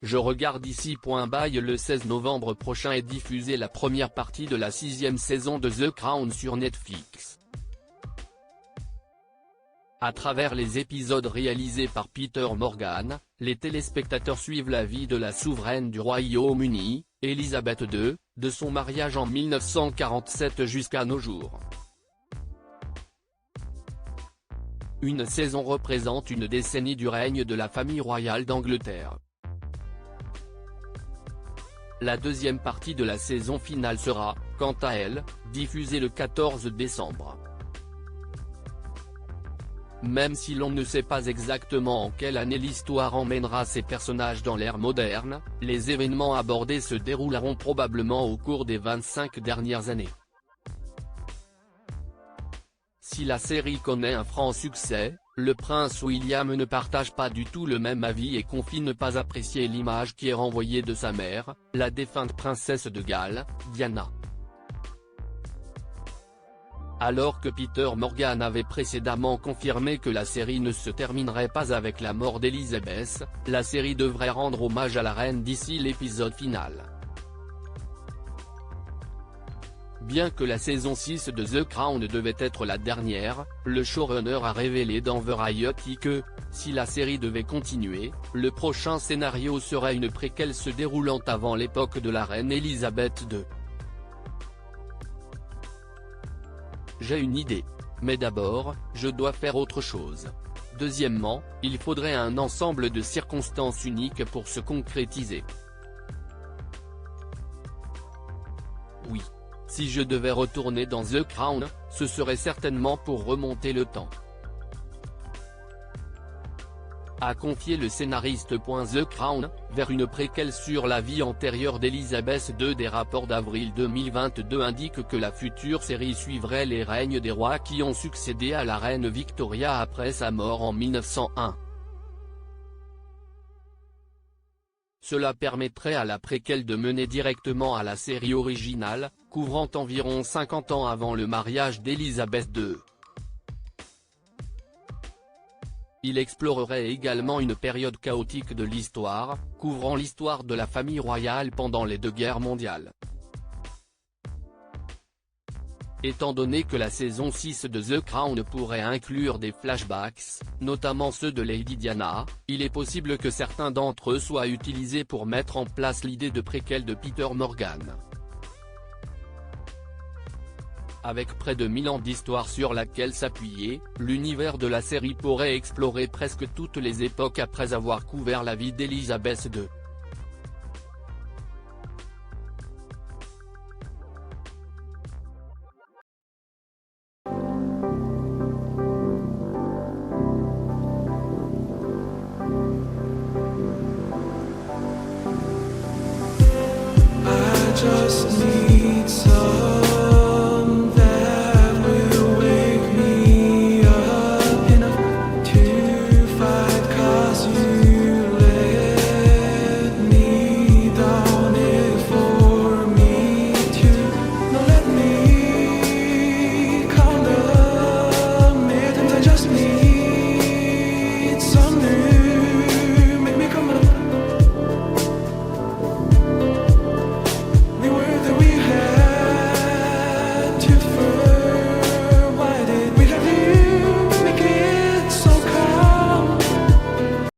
Je regarde ici. By le 16 novembre prochain est diffusée la première partie de la 6e saison de The Crown sur Netflix. À travers les épisodes réalisés par Peter Morgan, les téléspectateurs suivent la vie de la souveraine du Royaume-Uni, Elisabeth II, de son mariage en 1947 jusqu'à nos jours. Une saison représente une décennie du règne de la famille royale d'Angleterre. La deuxième partie de la saison finale sera, quant à elle, diffusée le 14 décembre. Même si l'on ne sait pas exactement en quelle année l'histoire emmènera ces personnages dans l'ère moderne, les événements abordés se dérouleront probablement au cours des 25 dernières années. Si la série connaît un franc succès, le prince William ne partage pas du tout le même avis et confie ne pas apprécier l'image qui est renvoyée de sa mère, la défunte princesse de Galles, Diana. Alors que Peter Morgan avait précédemment confirmé que la série ne se terminerait pas avec la mort d'Elizabeth, la série devrait rendre hommage à la reine d'ici l'épisode final. Bien que la saison 6 de The Crown devait être la dernière, le showrunner a révélé dans Variety que, si la série devait continuer, le prochain scénario serait une préquelle se déroulant avant l'époque de la reine Elisabeth II. J'ai une idée. Mais d'abord, je dois faire autre chose. Deuxièmement, il faudrait un ensemble de circonstances uniques pour se concrétiser. Oui. Si je devais retourner dans The Crown, ce serait certainement pour remonter le temps, a confié le scénariste. The Crown, vers une préquelle sur la vie antérieure d'Elisabeth II. Des rapports d'avril 2022 indiquent que la future série suivrait les règnes des rois qui ont succédé à la reine Victoria après sa mort en 1901. Cela permettrait à la préquelle de mener directement à la série originale, couvrant environ 50 ans avant le mariage d'Elisabeth II. Il explorerait également une période chaotique de l'histoire, couvrant l'histoire de la famille royale pendant les 2 guerres mondiales. Étant donné que la saison 6 de The Crown pourrait inclure des flashbacks, notamment ceux de Lady Diana, il est possible que certains d'entre eux soient utilisés pour mettre en place l'idée de préquelle de Peter Morgan. Avec près de 1000 ans d'histoire sur laquelle s'appuyer, l'univers de la série pourrait explorer presque toutes les époques après avoir couvert la vie d'Elisabeth II.